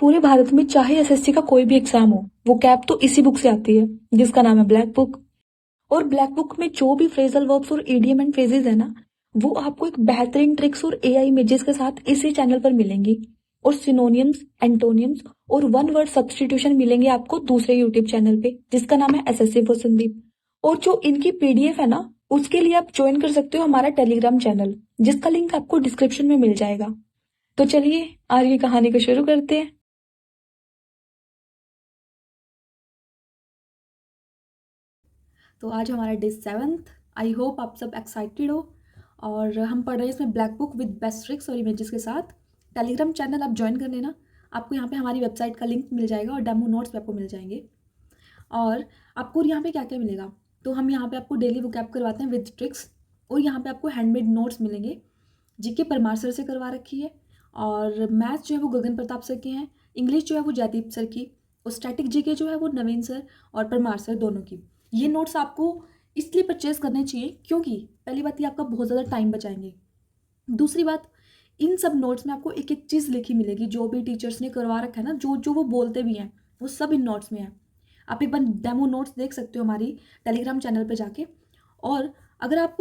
पूरे भारत में चाहे एसएससी का कोई भी एग्जाम हो, वो कैप तो इसी बुक से आती है, जिसका नाम है ब्लैक बुक। और ब्लैक बुक में जो भी फ्रेजल वर्ब्स और इडियम एंड फ्रेजेस है ना, वो आपको एक बेहतरीन ट्रिक्स और एआई इमेजेस के साथ इसी चैनल पर मिलेंगी। और सिनोनियम्स, एंटोनियम्स और वन वर्ड सब्स्टिट्यूशन मिलेंगे आपको दूसरे यूट्यूब चैनल पे, जिसका नाम है एसएससी फॉर संदीप। और जो इनकी पीडीएफ है ना, उसके लिए आप ज्वाइन कर सकते हो हमारा टेलीग्राम चैनल, जिसका लिंक आपको डिस्क्रिप्शन में मिल जाएगा। तो चलिए आज की कहानी को शुरू करते हैं। तो आज हमारा डे 7th। आई होप आप सब एक्साइटेड हो। और हम पढ़ रहे हैं इसमें black book with best tricks और इमेजेस के साथ। टेलीग्राम चैनल आप ज्वाइन कर लेना, आपको यहाँ पे हमारी वेबसाइट का लिंक मिल जाएगा और डेमो नोट्स भी आपको मिल जाएंगे। और आपको यहाँ पे क्या क्या मिलेगा, तो हम यहाँ पे आपको डेली वोकैब करवाते हैं विद ट्रिक्स। और यहाँ पे आपको हैंडमेड नोट्स मिलेंगे। जीके परमार सर से करवा रखी है। और मैथ्स जो है वो गगन प्रताप सर के हैं। इंग्लिश जो है वो जयदीप सर की। और स्टैटिक जीके जो है वो नवीन सर और परमार सर दोनों की। ये नोट्स आपको इसलिए परचेज करने चाहिए क्योंकि पहली बात ये आपका बहुत ज़्यादा टाइम बचाएंगे। दूसरी बात, इन सब नोट्स में आपको एक एक चीज़ लिखी मिलेगी, जो भी टीचर्स ने करवा रखा है ना, जो जो वो बोलते भी हैं वो सब इन नोट्स में है। आप एक बार डेमो नोट्स देख सकते हो हमारी टेलीग्राम चैनल पे जाके। और अगर आप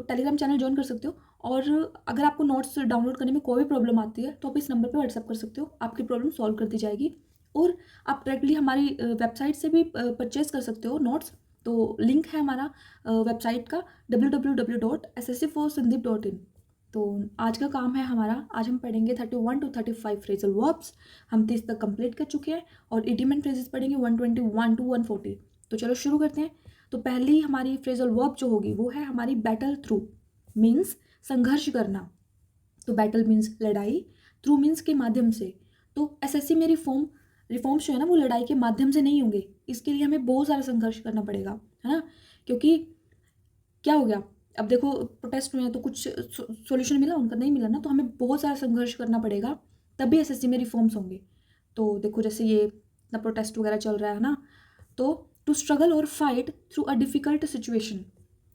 टेलीग्राम चैनल ज्वाइन कर सकते हो। और अगर आपको नोट्स डाउनलोड करने में कोई भी प्रॉब्लम आती है तो आप इस नंबर पे व्हाट्सअप कर सकते हो, आपकी प्रॉब्लम सॉल्व कर दी जाएगी। और आप डायरेक्टली हमारी वेबसाइट से भी परचेज कर सकते हो नोट्स। तो लिंक है हमारा वेबसाइट का www.ssc4sandeep.in। तो आज का काम है हमारा, आज हम पढ़ेंगे 31 to 35 फ्रेजल वर्ब्स। हम 30 तक कंप्लीट कर चुके हैं। और इडियम फ्रेजेस पढ़ेंगे 121 to 140। तो चलो शुरू करते हैं। तो पहली हमारी फ्रेजल वर्ब जो होगी वो है हमारी बैटल थ्रू, मीन्स संघर्ष करना। तो बैटल मीन्स लड़ाई, थ्रू मीन्स के माध्यम से। तो एसएससी में रिफॉर्म्स जो है ना वो लड़ाई के माध्यम से नहीं होंगे, इसके लिए हमें बहुत सारा संघर्ष करना पड़ेगा, है ना। क्योंकि क्या हो गया, अब देखो प्रोटेस्ट हुए हैं तो कुछ सॉल्यूशन मिला, उनका नहीं मिला ना, तो हमें बहुत सारा संघर्ष करना पड़ेगा, तभी एसएससी में रिफॉर्म्स होंगे। तो देखो जैसे ये इतना प्रोटेस्ट वगैरह चल रहा है ना, तो टू स्ट्रगल और fight through a difficult situation.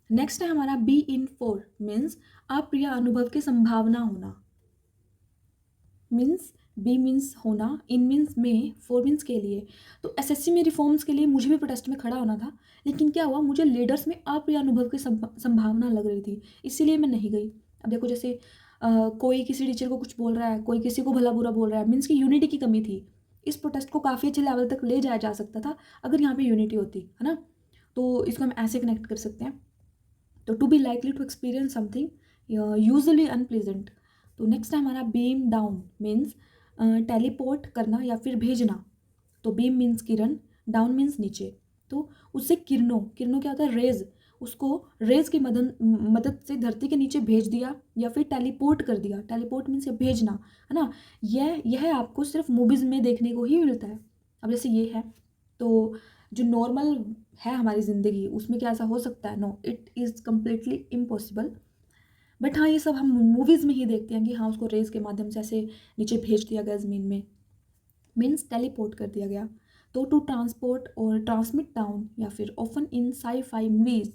Next है हमारा बी इन फोर, मीन्स अप्रिय अनुभव की संभावना होना। मीन्स बी मीन्स होना, इन मीन्स में, फोर मीन्स के लिए। तो एसएससी में रिफॉर्म्स के लिए मुझे भी प्रोटेस्ट में खड़ा होना था, लेकिन क्या हुआ, मुझे लीडर्स में अप्रिय अनुभव की संभावना लग रही थी, इसीलिए मैं नहीं गई। अब देखो जैसे कोई किसी टीचर को कुछ बोल रहा है, कोई किसी को भला बुरा बोल रहा है, मीन्स की यूनिटी की कमी थी। इस प्रोटेस्ट को काफ़ी अच्छे लेवल तक ले जाया जा सकता था अगर यहाँ पे यूनिटी होती, है ना। तो इसको हम ऐसे कनेक्ट कर सकते हैं। तो to be likely to experience something usually unpleasant. तो नेक्स्ट है हमारा बीम डाउन, मीन्स टेलीपोर्ट करना या फिर भेजना। तो बीम मीन्स किरण, डाउन मीन्स नीचे। तो उससे किरणों, किरणों क्या होता है, रेज, उसको रेज की मदद से धरती के नीचे भेज दिया या फिर टेलीपोर्ट कर दिया। टेलीपोर्ट मीन्स भेजना, है ना। यह आपको सिर्फ मूवीज़ में देखने को ही मिलता है। अब जैसे ये है, तो जो नॉर्मल है हमारी ज़िंदगी उसमें क्या ऐसा हो सकता है, no, it is completely impossible. But हाँ, ये सब हम मूवीज़ में ही देखते हैं कि हाँ उसको रेस के माध्यम से ऐसे नीचे भेज दिया गया ज़मीन में, मीन्स टेलीपोर्ट कर दिया गया। तो टू ट्रांसपोर्ट और ट्रांसमिट डाउन या फिर often in sci-fi movies.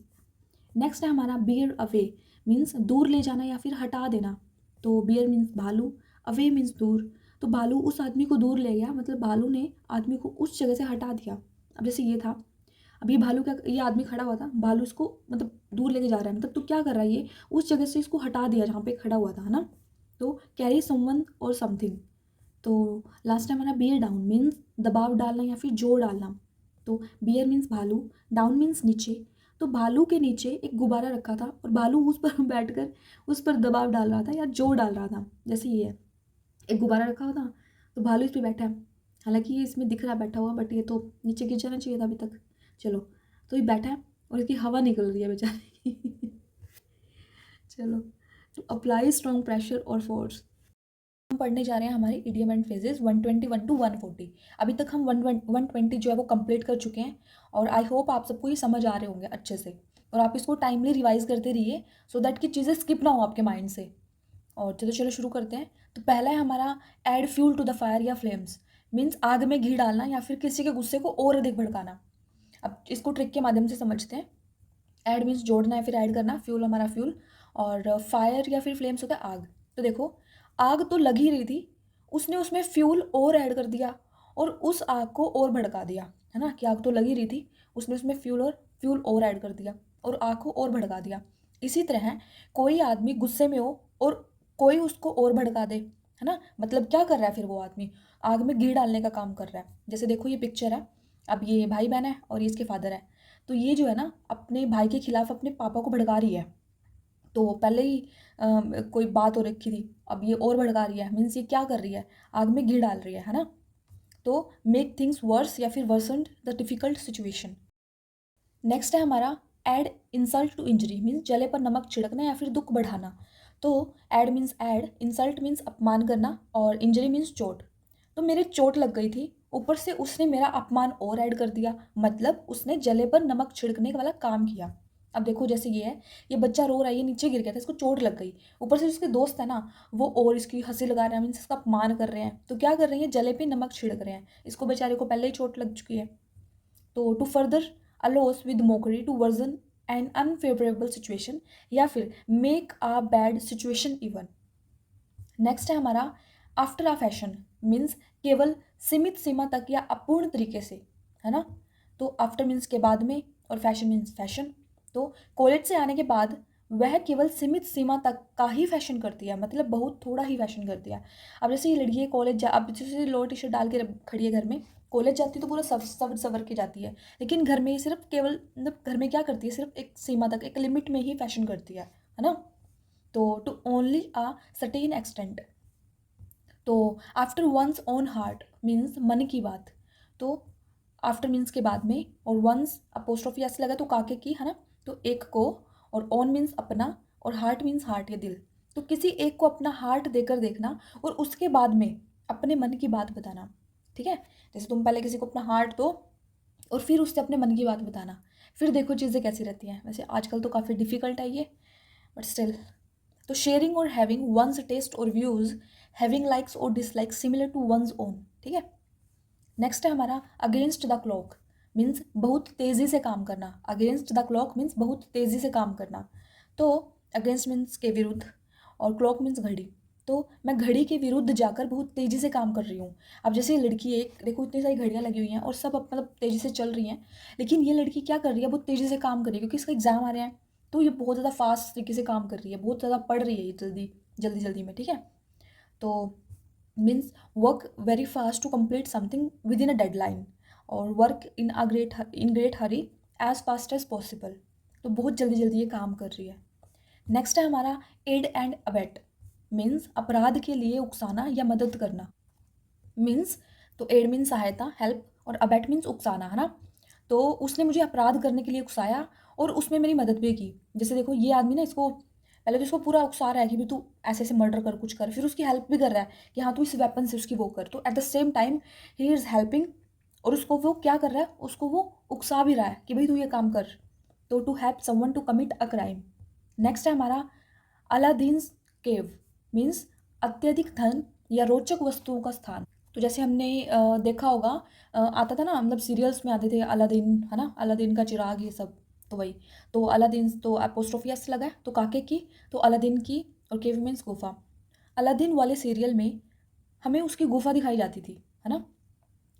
Next है हमारा बियर अवे, मीन्स दूर ले जाना या फिर हटा देना। तो बियर मीन्स भालू, अवे मीन्स दूर। तो भालू उस आदमी को दूर ले गया, मतलब भालू ने आदमी को उस जगह से हटा दिया। अब जैसे ये था, अब ये भालू क्या, ये आदमी खड़ा हुआ था, भालू इसको मतलब दूर लेके जा रहा है, मतलब तो क्या कर रहा है, ये उस जगह से इसको हटा दिया जहाँ पे खड़ा हुआ था, है ना। तो कैरी समवन और समथिंग। तो लास्ट टाइम हमारा बियर डाउन मीन्स दबाव डालना या फिर जोर डालना। तो बियर मीन्स भालू, डाउन मीन्स नीचे। तो भालू के नीचे एक गुब्बारा रखा था और भालू उस पर बैठकर उस पर दबाव डाल रहा था या जोर डाल रहा था। जैसे ये है, एक गुब्बारा रखा हुआ था तो भालू इस पर बैठा है, हालांकि ये इसमें दिख रहा है बैठा हुआ, बट ये तो नीचे गिर जाना चाहिए था अभी तक। चलो, तो ये बैठा है और इसकी हवा निकल रही है बेचारे की चलो, तो अप्लाई स्ट्रॉन्ग प्रेशर और फोर्स। हम पढ़ने जा रहे हैं हमारे इडियम एंड फ्रेजेस 121 टू 140। अभी तक हम 120 जो है वो कंप्लीट कर चुके हैं। और आई होप आप सबको ये समझ आ रहे होंगे अच्छे से। और आप इसको टाइमली रिवाइज करते रहिए, सो दैट कि चीज़ें स्किप ना हो आपके माइंड से। और चलो चलो शुरू करते हैं। तो पहला है हमारा add fuel to the fire या फ्लेम्स, मीन्स आग में घी डालना या फिर किसी के गुस्से को और अधिक भड़काना। अब इसको ट्रिक के माध्यम से समझते हैं। ऐड मीन्स जोड़ना या फिर ऐड करना, फ्यूल हमारा फ्यूल, और फायर या फिर फ्लेम्स होता है आग। तो देखो, आग तो लग ही रही थी, उसने उसमें फ्यूल और ऐड कर दिया और उस आग को और भड़का दिया, है ना, कि आग तो लगी रही थी, उसने उसमें फ्यूल और ऐड कर दिया और आग को और भड़का दिया। इसी तरह कोई आदमी गुस्से में हो और कोई उसको और भड़का दे, है ना, मतलब क्या कर रहा है फिर वो आदमी, आग में घी डालने का काम कर रहा है। जैसे देखो ये पिक्चर है, अब ये भाई बहन है और ये इसके फादर है, तो ये जो है ना अपने भाई के खिलाफ अपने पापा को भड़का रही है। तो पहले ही कोई बात हो रखी थी, अब ये और भड़का रही है, मीन्स ये क्या कर रही है, आग में घी डाल रही है ना। तो मेक थिंग्स वर्स या फिर worsen the difficult situation. Next है हमारा add insult to injury, means जले पर नमक छिड़कना या फिर दुख बढ़ाना। तो add means add, insult means अपमान करना और इंजरी मीन्स चोट। तो मेरे चोट लग गई थी, ऊपर से उसने मेरा अपमान और ऐड कर दिया, मतलब उसने जले पर नमक छिड़कने वाला काम किया। अब देखो जैसे ये है, ये बच्चा रो रहा है, ये नीचे गिर गया था, इसको चोट लग गई, ऊपर से उसके दोस्त है ना वो और इसकी हंसी लगा रहे हैं, मीन्स इसका अपमान कर रहे हैं, तो क्या कर रहे हैं, जले पे नमक छिड़क रहे हैं, इसको बेचारे को पहले ही चोट लग चुकी है। तो to further a loss with mockery to worsen an unfavourable situation या फिर make a bad situation even. Next है हमारा आफ्टर अ फैशन, मीन्स केवल सीमित सीमा तक या अपूर्ण तरीके से, है ना। तो आफ्टर मीन्स के बाद में और फैशन मीन्स फैशन। तो कॉलेज से आने के बाद वह केवल सीमित सीमा तक का ही फैशन करती है, मतलब बहुत थोड़ा ही फैशन करती है। अब जैसे ये लड़की है कॉलेज जा, अब जैसे लोअर टी शर्ट डाल के खड़ी है घर में, कॉलेज जाती है तो पूरा सवर सवर के जाती है, लेकिन घर में ही सिर्फ केवल मतलब घर में क्या करती है, सिर्फ एक सीमा तक एक लिमिट में ही फैशन करती है ना। तो to only a certain extent. तो after one's own heart means मन की बात। तो आफ्टर मीन्स के बाद में और वंस अपोस्ट्रोफी ऐसे लगा तो काके की, है ना, तो एक को, और ओन मीन्स अपना और हार्ट मीन्स हार्ट या दिल। तो किसी एक को अपना हार्ट देकर देखना और उसके बाद में अपने मन की बात बताना, ठीक है। जैसे तुम पहले किसी को अपना हार्ट दो और फिर उससे अपने मन की बात बताना, फिर देखो चीज़ें कैसी रहती हैं। वैसे आजकल तो काफ़ी डिफ़िकल्ट है ये, बट स्टिल। तो शेयरिंग और हैविंग वंस टेस्ट और व्यूज़, हैविंग लाइक्स और dislikes similar to one's own, ठीक है। नेक्स्ट है हमारा अगेंस्ट द क्लॉक, मीन्स बहुत तेज़ी से काम करना। अगेंस्ट द क्लॉक मीन्स बहुत तेज़ी से काम करना। तो अगेंस्ट मीन्स के विरुद्ध और क्लॉक मीन्स घड़ी। तो मैं घड़ी के विरुद्ध जाकर बहुत तेज़ी से काम कर रही हूँ। अब जैसे ये लड़की एक देखो, इतनी सारी घड़ियाँ लगी हुई हैं और सब मतलब तेज़ी से चल रही हैं, लेकिन ये लड़की क्या कर रही है, बहुत तेज़ी से काम कर रही है क्योंकि इसका एग्ज़ाम आ रहे हैं, तो ये बहुत ज़्यादा फास्ट तरीके से काम कर रही है, बहुत ज़्यादा पढ़ रही है ये जल्दी जल्दी जल्दी में, ठीक है। तो means work very fast to complete something within a deadline और work in great hurry as fast as possible. तो बहुत जल्दी जल्दी ये काम कर रही है। नेक्स्ट है हमारा एड एंड अबेट, मीन्स अपराध के लिए उकसाना या मदद करना। मीन्स तो एड मीन्स सहायता हेल्प और अबेट मीन्स उकसाना, है ना। तो उसने मुझे अपराध करने के लिए उकसाया और उसमें मेरी मदद भी की। जैसे देखो ये आदमी ना इसको पहले तो इसको पूरा उकसा रहा है कि भी तू ऐसे ऐसे मर्डर कर, कुछ कर, फिर उसकी हेल्प भी कर रहा है कि हाँ तू इस वेपन से उसकी वो कर। तो at the same time he is helping और उसको वो क्या कर रहा है, उसको वो उकसा भी रहा है कि भाई तू ये काम कर। तो to help someone to commit a crime. Next है हमारा अलादीन्स केव, मीन्स अत्यधिक धन या रोचक वस्तुओं का स्थान। तो जैसे हमने देखा होगा, आता था ना, मतलब सीरियल्स में आते थे अलादीन, है ना, अलादीन का चिराग ये सब, तो वही। तो अलादीन तो अपोस्ट्रोफी एस लगा है, तो काके की, तो अलादीन की और केव मीन्स गुफा। अलादीन वाले सीरियल में हमें उसकी गुफा दिखाई जाती थी, है ना,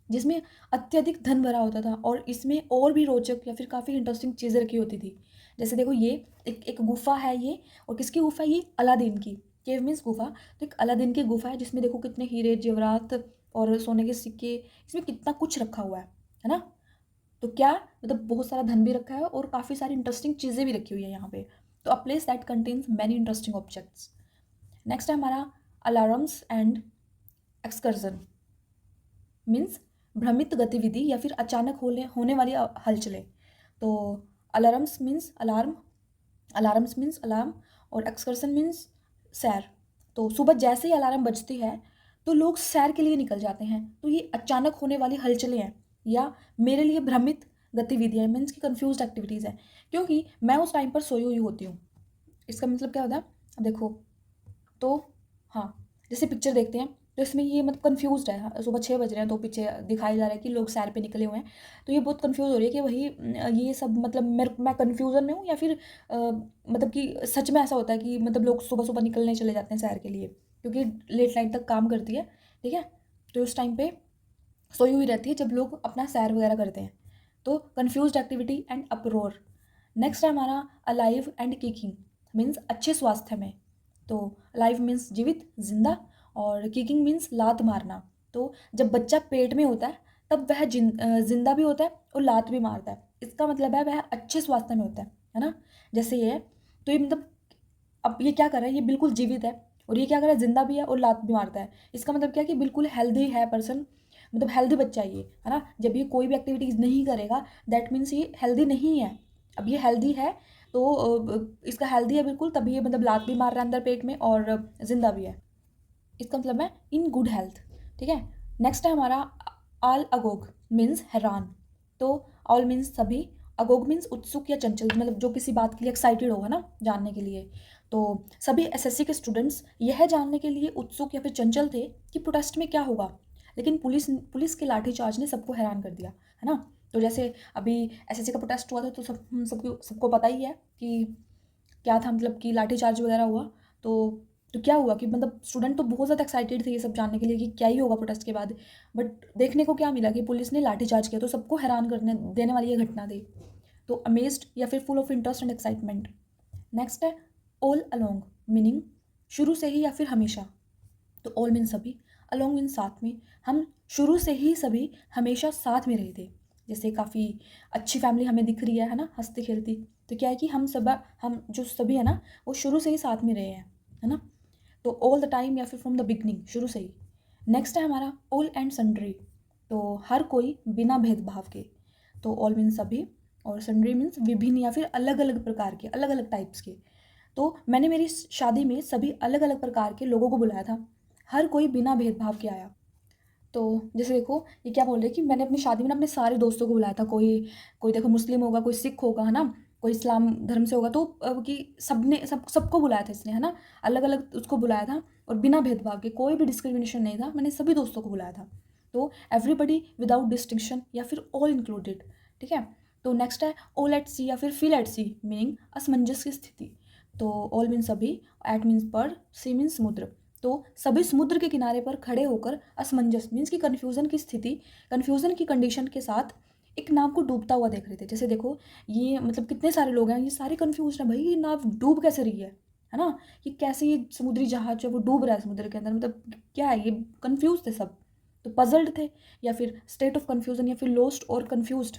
जिसमें अत्यधिक धन भरा होता था और इसमें और भी रोचक या फिर काफ़ी इंटरेस्टिंग चीज़ें रखी होती थी। जैसे देखो ये एक एक गुफा है ये, और किसकी गुफा है ये, अलादीन की। केव मीन्स गुफा, तो एक अलादीन की गुफा है जिसमें देखो कितने हीरे जेवरात और सोने के सिक्के, इसमें कितना कुछ रखा हुआ है ना। तो क्या मतलब बहुत सारा धन भी रखा है और काफ़ी सारी इंटरेस्टिंग चीज़ें भी रखी हुई है यहाँ पे। तो a place that contains many interesting objects. Next है हमारा अलार्म्स एंड एक्सकर्जन, मीन्स भ्रमित गतिविधि या फिर अचानक होने वाली हलचलें। तो alarms means alarm, alarms means alarm और एक्सकर्सन मीन्स सैर। तो सुबह जैसे ही अलार्म बजती है तो लोग सैर के लिए निकल जाते हैं। तो ये अचानक होने वाली हलचलें हैं या मेरे लिए भ्रमित गतिविधियाँ, मीन्स की कन्फ्यूज एक्टिविटीज़ हैं, क्योंकि मैं उस टाइम पर सोई हुई होती हूँ। इसका मतलब क्या होता है, अब देखो, तो हाँ, जैसे पिक्चर देखते हैं तो इसमें ये मतलब कन्फ्यूज़्ड है, हाँ, सुबह 6 बज रहे हैं तो पीछे दिखाई जा रहा है कि लोग सैर पे निकले हुए हैं। तो ये बहुत कन्फ्यूज़ हो रही है कि वही ये सब मतलब मैं कन्फ्यूज़न में हूँ या फिर मतलब कि सच में ऐसा होता है कि मतलब लोग सुबह-सुबह निकलने चले जाते हैं सैर के लिए, क्योंकि लेट नाइट तक काम करती है, ठीक है। तो उस टाइम पे सोई हुई रहती है जब लोग अपना सैर वगैरह करते हैं। तो कन्फ्यूज्ड एक्टिविटी एंड अपरोर। नेक्स्ट है हमारा अलाइव एंड किकिंग, मीन्स अच्छे स्वास्थ्य में। तो अलाइव मीन्स जीवित, जिंदा, और किकिंग मीन्स लात मारना। तो जब बच्चा पेट में होता है तब वह जिंदा भी होता है और लात भी मारता है। इसका मतलब है वह अच्छे स्वास्थ्य में होता है ना। जैसे ये है, तो ये मतलब अब ये क्या कर रहा है, ये बिल्कुल जीवित है, और ये क्या कर रहा है, जिंदा भी है और लात भी मारता है। इसका मतलब क्या है कि बिल्कुल हेल्दी है पर्सन, मतलब हेल्दी बच्चा है ये, है ना। जब ये कोई भी एक्टिविटीज़ नहीं करेगा दैट मीन्स ये हेल्दी नहीं है। अब ये हेल्दी है तो इसका हेल्दी है बिल्कुल, तभी ये मतलब लात भी मार रहा है अंदर पेट में और जिंदा भी है। इसका मतलब है इन गुड हेल्थ। ठीक है। नेक्स्ट है हमारा आल अगोग, मीन्स हैरान। तो ऑल मीन्स सभी, अगोग मीन्स उत्सुक या चंचल, मतलब जो किसी बात के लिए एक्साइटेड हो, है ना, जानने के लिए। तो सभी एसएससी के स्टूडेंट्स यह जानने के लिए उत्सुक या फिर चंचल थे कि प्रोटेस्ट में क्या होगा, लेकिन पुलिस के लाठीचार्ज ने सबको हैरान कर दिया, है ना। तो जैसे अभी एसएससी का प्रोटेस्ट हुआ था तो सबको पता ही है कि क्या था, मतलब कि लाठीचार्ज वगैरह हुआ। तो तो क्या हुआ कि मतलब स्टूडेंट तो बहुत ज़्यादा एक्साइटेड थे ये सब जानने के लिए कि क्या ही होगा प्रोटेस्ट के बाद। बट देखने को क्या मिला कि पुलिस ने लाठीचार्ज किया, तो सबको हैरान करने देने वाली ये घटना थी। तो अमेज्ड या फिर full of interest and excitement. Next है ऑल अलोंग, मीनिंग शुरू से ही या फिर हमेशा। तो ऑल मीन सभी, अलोंग मीन साथ में। हम शुरू से ही सभी हमेशा साथ में रहे थे। जैसे काफ़ी अच्छी फैमिली हमें दिख रही है ना, हंसती खेलती। तो क्या है कि हम जो सभी है ना वो शुरू से ही साथ में रहे हैं, है ना। तो ऑल द टाइम या फिर फ्रॉम द बिगनिंग, शुरू से ही। नेक्स्ट है हमारा ऑल एंड सन्ड्री। तो हर कोई बिना भेदभाव के। तो ऑल मीन्स सभी और सन्ड्री मीन्स विभिन्न या फिर अलग अलग प्रकार के, अलग अलग टाइप्स के। तो मैंने मेरी शादी में सभी अलग अलग प्रकार के लोगों को बुलाया था, हर कोई बिना भेदभाव के आया। तो जैसे देखो ये क्या बोल रहे हैं कि मैंने अपनी शादी में ना अपने सारे दोस्तों को बुलाया था। कोई कोई देखो मुस्लिम होगा, कोई सिख होगा, है ना, कोई इस्लाम धर्म से होगा। तो कि सबको बुलाया था इसने, है ना, अलग अलग उसको बुलाया था, और बिना भेदभाव के, कोई भी डिस्क्रिमिनेशन नहीं था, मैंने सभी दोस्तों को बुलाया था। तो एवरीबडी विदाउट डिस्टिंक्शन या फिर ऑल इंक्लूडेड। ठीक है। तो नेक्स्ट है ऑल एट सी या फिर फील एट सी, मीनिंग असमंजस की स्थिति। तो ऑल मीन्स सभी, एट मीन्स पर, सी मीन्स समुद्र। तो सभी समुद्र के किनारे पर खड़े होकर असमंजस मीन्स की कन्फ्यूज़न की स्थिति, कन्फ्यूज़न की कंडीशन के साथ एक नाव को डूबता हुआ देख रहे थे। जैसे देखो ये मतलब कितने सारे लोग हैं, ये सारे कन्फ्यूज हैं, भाई ये नाव डूब कैसे रही है ना, ये कैसे ये समुद्री जहाज जो है वो डूब रहा है समुद्र के अंदर, मतलब क्या है, ये कन्फ्यूज थे सब। तो पजल्ड थे, या फिर स्टेट ऑफ कन्फ्यूजन, या फिर लोस्ट और कन्फ्यूज्ड।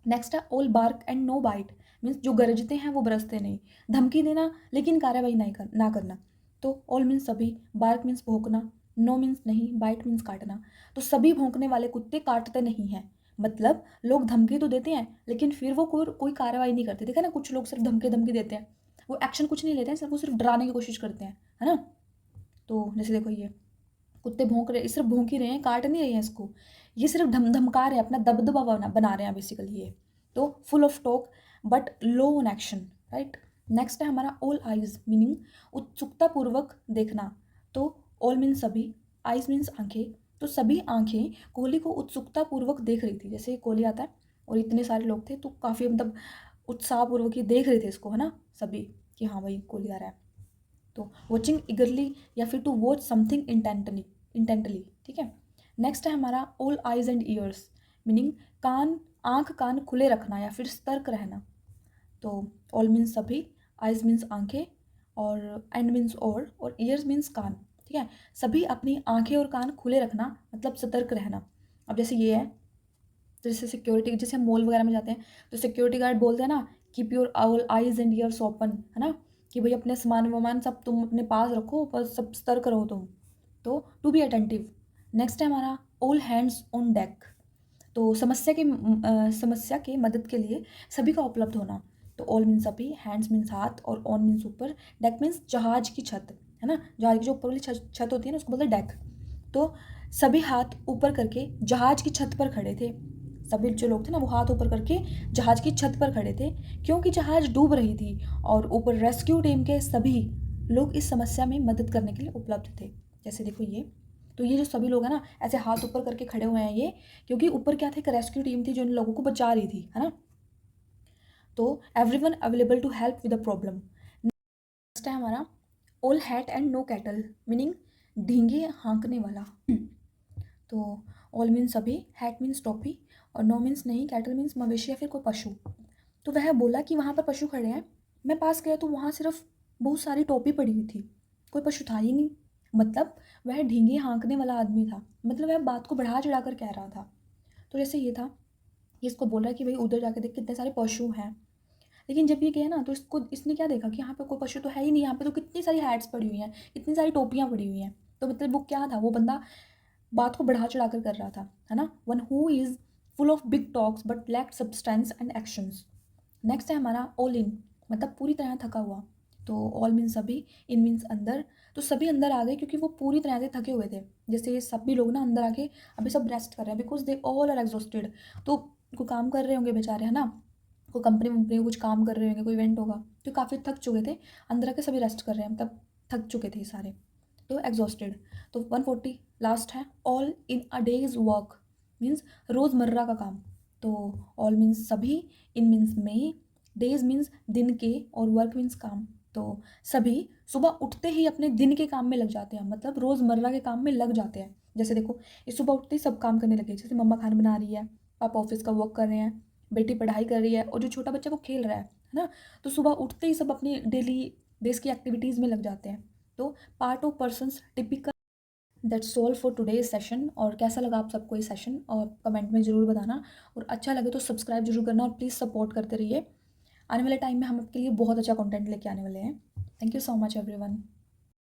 नेक्स्ट है all bark and no bite, means जो गरजते हैं वो बरसते नहीं। धमकी देना लेकिन कार्रवाई ना करना। तो ऑल मीन्स सभी, बार्क मीन्स भौंकना, नो मीन्स नहीं, बाइट मीन्स काटना। तो सभी भौंकने वाले कुत्ते काटते नहीं हैं, मतलब लोग धमकी तो देते हैं लेकिन फिर वो कोई कार्रवाई नहीं करते। देखा ना, कुछ लोग सिर्फ धमकी देते हैं, वो एक्शन कुछ नहीं लेते हैं, सिर्फ वो सिर्फ डराने की कोशिश करते हैं, है ना। तो जैसे देखो ये कुत्ते भौंक रहे, सिर्फ भौंक ही रहे हैं, काट नहीं रहे हैं इसको, ये सिर्फ धमका रहे हैं, अपना दबदबा बना रहे हैं बेसिकली ये। तो full of talk but low on action, right. Next है हमारा ऑल आइज, मीनिंग उत्सुकता पूर्वक देखना। तो ऑल मीन्स सभी, आइज मीन्स आंखें। तो सभी आंखें कोहली को उत्सुकता पूर्वक देख रही थी। जैसे कोहली आता है और इतने सारे लोग थे तो काफ़ी मतलब उत्साहपूर्वक ही देख रहे थे इसको, है ना, सभी, कि हाँ भाई कोहली आ रहा है। तो वॉचिंग इगरली या फिर टू वॉच समथिंग इंटेंटली। ठीक है। नेक्स्ट है हमारा all eyes and years, meaning आंख कान खुले रखना या फिर सतर्क रहना। तो ऑल मीन्स सभी, आइज मीन्स आंखें, और एंड मीन्स और ईयर्स मीन्स कान। ठीक है। सभी अपनी आंखें और कान खुले रखना मतलब सतर्क रहना। अब जैसे ये है, तो जैसे सिक्योरिटी, जैसे हम मॉल वगैरह में जाते हैं तो सिक्योरिटी गार्ड बोलते हैं ना, keep your all eyes and years open, है ना, कि भाई अपने सामान वामान सब तुम अपने पास रखो, पर सब सतर्क रहो तुम। तो टू बी अटेंटिव। नेक्स्ट है हमारा ऑल हैंड्स ऑन डेक। तो समस्या के मदद के लिए सभी का उपलब्ध होना। तो ऑल मीन्स सभी, हैंड्स मीन्स हाथ, और ऑन मीन्स ऊपर, डेक मीन्स जहाज की छत, है ना, जहाज की जो ऊपर वाली छत होती है ना उसको बोलते हैं डेक। तो सभी हाथ ऊपर करके जहाज की छत पर खड़े थे। सभी जो लोग थे ना वो हाथ ऊपर करके जहाज की छत पर खड़े थे, क्योंकि जहाज डूब रही थी और ऊपर रेस्क्यू टीम के सभी लोग इस समस्या में मदद करने के लिए उपलब्ध थे। जैसे देखो ये, तो ये जो सभी लोग हैं ना ऐसे हाथ ऊपर करके खड़े हुए हैं ये, क्योंकि ऊपर क्या थे, एक रेस्क्यू टीम थी जो इन लोगों को बचा रही थी, है ना। तो everyone available to help with the problem. Next है हमारा all hat and no cattle, meaning ढींगे हाँकने वाला। तो ऑल मीन्स सभी, हैट मीन्स टोपी, और नो मीन्स नहीं, कैटल मीन्स मवेशी या फिर कोई पशु। तो वह बोला कि वहाँ पर पशु खड़े हैं। मैं पास गया तो वहाँ सिर्फ बहुत सारी टोपी पड़ी हुई थी, कोई पशु था ही नहीं। मतलब वह ढींगे हाँकने वाला आदमी था, मतलब वह बात को बढ़ा चढ़ा कर कह रहा था। तो जैसे ये था, ये इसको बोल रहा है कि भाई उधर जाके देख कितने सारे पशु हैं। लेकिन जब ये गया ना तो इसने क्या देखा कि यहाँ पे कोई पशु तो है ही नहीं, यहाँ पे तो कितनी सारी हैट्स पड़ी हुई हैं, कितनी सारी टोपियाँ पड़ी हुई हैं। तो मतलब वो क्या था, वो बंदा बात को बढ़ा चढ़ा कर रहा था, है ना। One who is full of big talks but lack substance and actions. Next है हमारा ऑल इन, मतलब पूरी तरह थका हुआ। तो ऑल मीन्स सभी, इन मीन्स अंदर। तो सभी अंदर आ गए क्योंकि वो पूरी तरह से थके हुए थे। जैसे ये सभी लोग ना अंदर आके अभी सब रेस्ट कर रहे हैं, because they all are exhausted. तो कोई काम कर रहे होंगे बेचारे, है ना, कोई कंपनी वंपनी में कुछ काम कर रहे होंगे, कोई इवेंट होगा, तो काफ़ी थक चुके थे। अंदर आके सभी रेस्ट कर रहे हैं, मतलब थक चुके थे सारे, तो एग्जॉस्टेड। तो 140 लास्ट है, all in a days work means रोज़मर्रा का काम। तो ऑल मीन्स सभी, इन मीन्स में, डेज मीन्स दिन के, और वर्क मीन्स काम। तो सभी सुबह उठते ही अपने दिन के काम में लग जाते हैं, मतलब रोज़मर्रा के काम में लग जाते हैं। जैसे देखो, ये सुबह उठते ही सब काम करने लगे, जैसे मम्मा खाना बना रही है, पापा ऑफिस का वर्क कर रहे हैं, बेटी पढ़ाई कर रही है, और जो छोटा बच्चा वो खेल रहा है ना। तो सुबह उठते ही सब अपनी डेली बेस की एक्टिविटीज़ में लग जाते हैं। तो part of persons typical. That's all for today's session. और कैसा लगा आप सबको ये सेशन, और कमेंट में ज़रूर बताना, और अच्छा लगे तो सब्सक्राइब जरूर करना, और प्लीज़ सपोर्ट करते रहिए। आने वाले टाइम में हम आपके लिए बहुत अच्छा कंटेंट लेके आने वाले हैं। Thank you so much everyone.